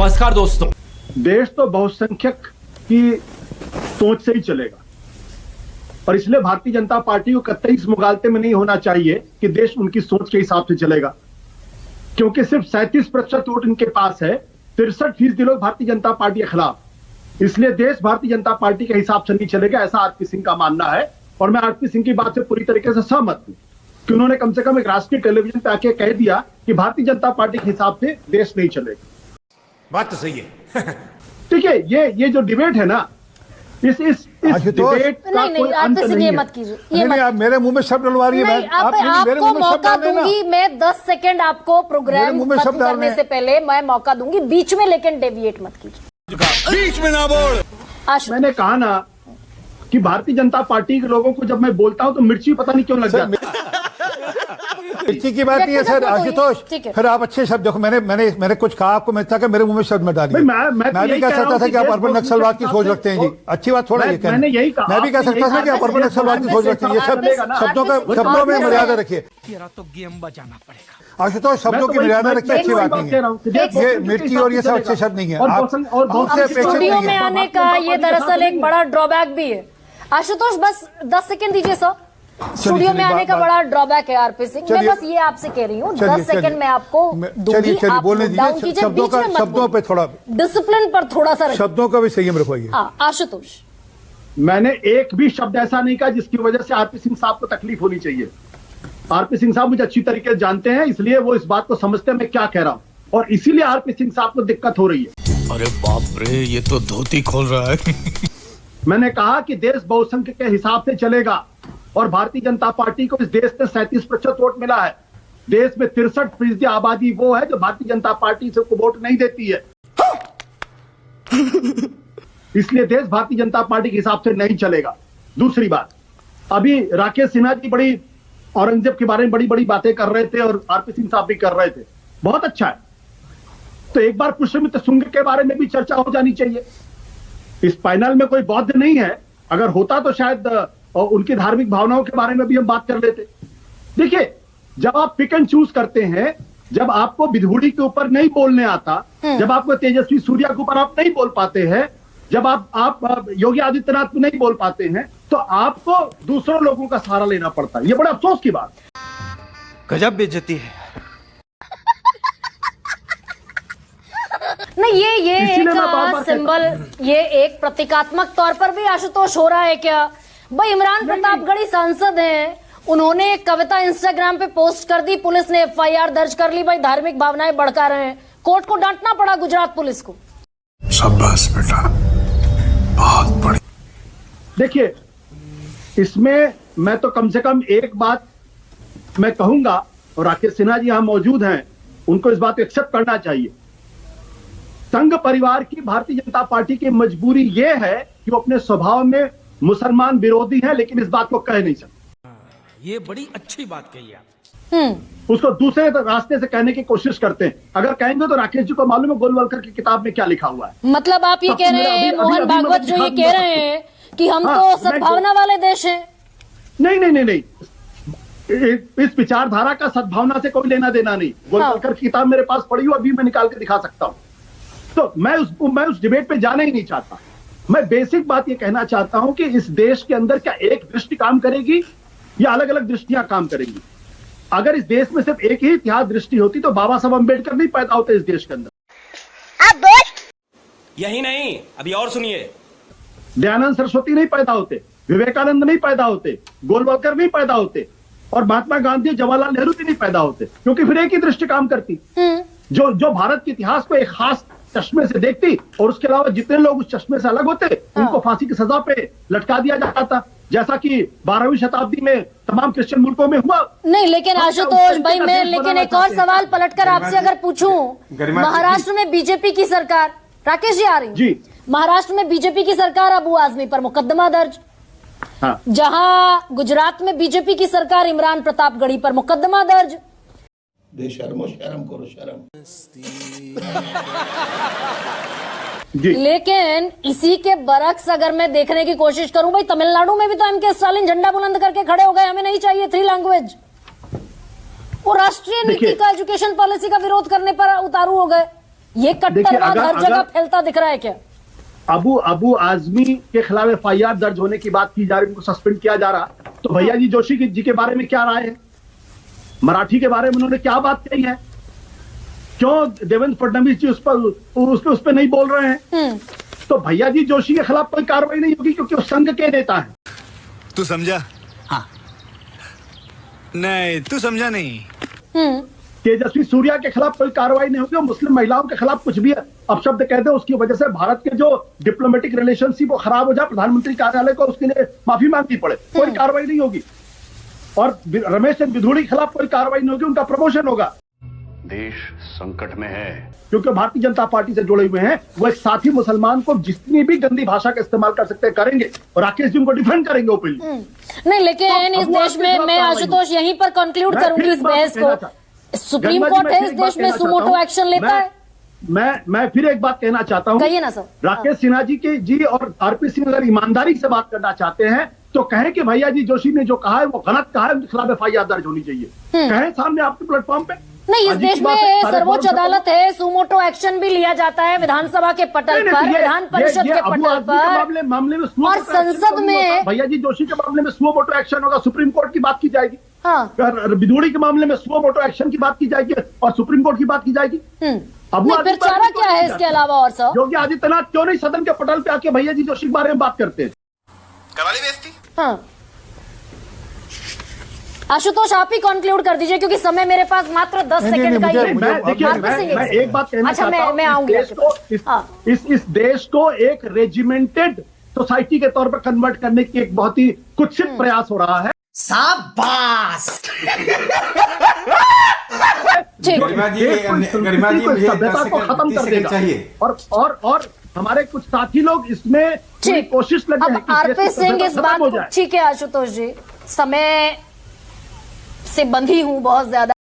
नमस्कार दोस्तों। देश तो बहुसंख्यक की सोच से ही चलेगा और इसलिए भारतीय जनता पार्टी को कतई इस मुगालते में नहीं होना चाहिए कि देश उनकी सोच के हिसाब से चलेगा, क्योंकि सिर्फ 37% वोट इनके पास है, 63% लोग भारतीय जनता पार्टी के खिलाफ। इसलिए देश भारतीय जनता पार्टी के हिसाब से नहीं चलेगा, ऐसा आरपी सिंह का मानना है। और मैं आरपी सिंह की बात से पूरी तरीके से सहमत हूं कि उन्होंने कम से कम एक राष्ट्रीय टेलीविजन पे आके कह दिया कि भारतीय जनता पार्टी के हिसाब से देश नहीं चलेगा। बात तो सही है। ठीक है, ये जो डिबेट है ना, इस डिबेट का कोई अंत नहीं है। मत कीजिए, ये नहीं, आप मेरे मुंह में शब्द डलवा रही है। आपको मौका दूंगी मैं 10 सेकंड आपको प्रोग्राम खत्म करने से पहले मैं मौका दूंगी बीच में, लेकिन डेविएट मत कीजिए, बीच में ना बोल। मैंने कहा ना कि भारतीय जनता पार्टी के लोगों को जब मैं बोलता हूं तो मिर्ची पता नहीं क्यों लग जाती है। मिर्ची की बात नहीं है सर। आशुतोष, फिर आप अच्छे शब्द देखो, मैंने कुछ कहा आपको, मैं था कि मेरे मुंह में शब्द में डालिए। मैं भी कह सकता था कि आप अर्बन नक्सलवाद की सोच रखते हैं जी, अच्छी बात थोड़ा ये मैंने यही कहा। मैं भी कह सकता था कि आप अर्बन नक्सलवाद की सोच रखते हैं। ये शब्दों में मर्यादा रखिए। तो गेम बजाना पड़ेगा। आशुतोष, शब्दों की मर्यादा रखिए, अच्छी बात नहीं है। ये मिर्ची और ये सब अच्छे शब्द नहीं है। स्टूडियो में आने का ये दरअसल एक बड़ा ड्रॉबैक भी है। आशुतोष बस 10 सेकंड दीजिए सर। स्टूडियो में आने का बड़ा ड्रॉबैक है आरपी सिंह। मैं बस ये आपसे कह रही हूँ 10 सेकंड में आपको दूंगी, आप डाउन कीजिए, बीच में शब्दों पे थोड़ा डिसिप्लिन पर थोड़ा सा शब्दों का भी संयम रखवाइए। आशुतोष, मैंने एक भी शब्द ऐसा नहीं कहा जिसकी वजह से आरपी सिंह साहब को तकलीफ होनी चाहिए। आरपी सिंह साहब मुझे अच्छी तरीके से जानते हैं, इसलिए वो इस बात को समझते हैं मैं क्या कह रहा हूँ, और इसीलिए आरपी सिंह साहब को दिक्कत हो रही है। अरे बाप रे, ये तो धोती खोल रहा है। मैंने कहा कि देश बहुसंख्यक के हिसाब से चलेगा और भारतीय जनता पार्टी को इस देश में 37% वोट मिला है। देश में 63% आबादी वो है जो भारतीय जनता पार्टी से को वोट नहीं देती है। इसलिए देश भारतीय जनता पार्टी के हिसाब से नहीं चलेगा। दूसरी बात, अभी राकेश सिन्हा जी बड़ी औरंगजेब के बारे में बड़ी बड़ी बातें कर रहे थे और आरपी सिंह साहब भी कर रहे थे, बहुत अच्छा है। तो एक बार पुष्यमित्र शुंग के बारे में भी चर्चा हो जानी चाहिए। इस पैनल में कोई बौद्ध नहीं है, अगर होता तो शायद उनकी धार्मिक भावनाओं के बारे में भी हम बात कर लेते। देखिए, जब आप पिक एंड चूज करते हैं, जब आपको विधुड़ी के ऊपर नहीं बोलने आता, जब आपको तेजस्वी सूर्या के ऊपर आप नहीं बोल पाते हैं, जब आप योगी आदित्यनाथ को नहीं बोल पाते हैं, तो आपको दूसरों लोगों का सहारा लेना पड़ता है। ये बड़ा अफसोस की बात। गजब बेइज्जती है। नहीं, ये एक सिंबल, ये एक प्रतीकात्मक तौर पर भी आशुतोष हो रहा है क्या? भाई इमरान प्रतापगढ़ी सांसद हैं, उन्होंने एक कविता इंस्टाग्राम पे पोस्ट कर दी, पुलिस ने FIR दर्ज कर ली। भाई धार्मिक भावनाएं भड़का रहे हैं, कोर्ट को डांटना पड़ा गुजरात पुलिस को। शाबाश बेटा, बहुत बड़ी। देखिए, इसमें मैं तो कम से कम एक बात मैं कहूंगा, और राकेश सिन्हा जी यहां मौजूद हैं, उनको इस बात को एक्सेप्ट करना चाहिए। संघ परिवार की भारतीय जनता पार्टी की मजबूरी यह है कि वो अपने स्वभाव में मुसलमान विरोधी है, लेकिन इस बात को कह नहीं सकते। ये बड़ी अच्छी बात कही आप। उसको दूसरे रास्ते से कहने की कोशिश करते हैं। अगर कहेंगे तो राकेश जी को मालूम है गोलवलकर की किताब में क्या लिखा हुआ है। मतलब आप ये कह रहे हैं, मोहन भागवत जो ये कह रहे हैं कि हम तो सद्भावना वाले देश हैं? नहीं, इस विचारधारा का सद्भावना से कोई लेना देना नहीं। गोलवलकर की किताब मेरे पास पड़ी हुई, अभी मैं निकाल के दिखा सकता हूं। तो मैं उस डिबेट पे जाना ही नहीं चाहता। मैं बेसिक बात ये कहना चाहता हूं कि इस देश के अंदर क्या एक दृष्टि काम करेगी या अलग अलग दृष्टियां काम करेंगी? अगर इस देश में सिर्फ एक ही इतिहास दृष्टि होती तो बाबा साहब अम्बेडकर नहीं पैदा होते इस देश के अंदर। यही नहीं, अभी और सुनिए। दयानंद सरस्वती नहीं पैदा होते, विवेकानंद नहीं पैदा होते, गोलवलकर नहीं पैदा होते, और महात्मा गांधी, जवाहरलाल नेहरू भी नहीं पैदा होते, क्योंकि फिर एक ही दृष्टि काम करती जो भारत के इतिहास को एक खास चश्मे से देखती, और उसके अलावा जितने लोग उस चश्मे से अलग होते उनको फांसी की सजा पे लटका दिया जाता, जैसा कि 12वीं शताब्दी में तमाम क्रिश्चियन मुल्कों में हुआ। नहीं, लेकिन आशुतोष भाई, मैं लेकिन एक और सवाल पलटकर आपसे अगर पूछूं, महाराष्ट्र में बीजेपी की सरकार, राकेश जी आ रही जी, महाराष्ट्र में बीजेपी की सरकार, अबू आजमी पर मुकदमा दर्ज। जहां गुजरात में बीजेपी की सरकार, इमरान प्रतापगढ़ी पर मुकदमा दर्ज। शर्मो शर्म करो, शर्म। लेकिन इसी के बरक्स अगर मैं देखने की कोशिश करूं, भाई तमिलनाडु में भी तो MK स्टालिन झंडा बुलंद करके खड़े हो गए, हमें नहीं चाहिए 3 लैंग्वेज। वो राष्ट्रीय नीति का, एजुकेशन पॉलिसी का विरोध करने पर उतारू हो गए। ये कट्टरवाद हर जगह फैलता दिख रहा है क्या? अबू आजमी के खिलाफ FIR दर्ज होने की बात की जा रही है, उनको सस्पेंड किया जा रहा, तो भैया जी जोशी जी के बारे में क्या राय है? मराठी के बारे में उन्होंने क्या बात कही है? क्यों देवेंद्र फडणवीस जी उस पर नहीं बोल रहे हैं? तो भैया जी जोशी के खिलाफ कोई कार्रवाई नहीं होगी क्योंकि वो संघ के नेता है। तू समझा? हाँ। नहीं तू समझा नहीं। तेजस्वी सूर्या के खिलाफ कोई कार्रवाई नहीं होगी, मुस्लिम महिलाओं के खिलाफ कुछ भी अपशब्द कहते हैं, उसकी वजह से भारत के जो डिप्लोमेटिक रिलेशनशिप वो खराब हो जाए, प्रधानमंत्री कार्यालय को उसके लिए माफी मांगनी पड़े, कोई कार्रवाई नहीं होगी। और रमेश चंद्र बिधूड़ी के खिलाफ कोई कार्रवाई नहीं होगी, उनका प्रमोशन होगा। देश संकट में है क्योंकि भारतीय जनता पार्टी से जुड़े हुए हैं, वो एक साथी मुसलमान को जितनी भी गंदी भाषा का इस्तेमाल कर सकते हैं करेंगे, और राकेश जी उनको डिफेंड करेंगे ओपनली। नहीं, लेकिन इस देश में मैं आशुतोष यहीं पर कंक्लूड करूंगी इस बहस को। सुप्रीम कोर्ट है इस देश में सुमोटो एक्शन लेता है। मैं फिर एक बात कहना चाहता हूँ, कहिए ना सर। राकेश सिन्हा जी और आरपी सिंह अगर ईमानदारी से बात करना चाहते हैं तो कहें कि भैया जी जोशी ने जो कहा है वो गलत कहा है, उनके खिलाफ FIR दर्ज होनी चाहिए, कहें सामने आपके प्लेटफॉर्म पे। नहीं, इस देश में सर्वोच्च अदालत है, सुमोटो एक्शन भी लिया जाता है विधानसभा के पटल पर, विधान परिषद के पटल पर, मामले में और संसद में भैया जी जोशी के मामले में सुमोटो एक्शन होगा, सुप्रीम कोर्ट की बात की जाएगी। हाँ, बिधूड़ी के मामले में सुमोटो एक्शन की बात की जाएगी और सुप्रीम कोर्ट की बात की जाएगी। नहीं, फिर चारा क्या है इसके अलावा? और सर योगी आदित्यनाथ क्यों नहीं सदन के पटल पे आके भैया जी जोशी के बारे में बात करते हैं? करवा ली बेइज्जती? हाँ, आशुतोष आप ही कंक्लूड कर दीजिए क्योंकि समय मेरे पास मात्र 10 सेकंड का ही है। मैं एक बात कहना चाहता हूं, मैं आऊंगी इस देश को एक रेजिमेंटेड सोसाइटी के तौर पर कन्वर्ट करने की एक बहुत ही कुत्सित प्रयास हो रहा है। शाबाश। सभ्यता को खत्म कर देगा और हमारे कुछ साथी लोग इसमें कोशिश लगे हैं। आरपी सिंह इस बात को, ठीक है आशुतोष जी, समय से बंधी हूं बहुत ज्यादा।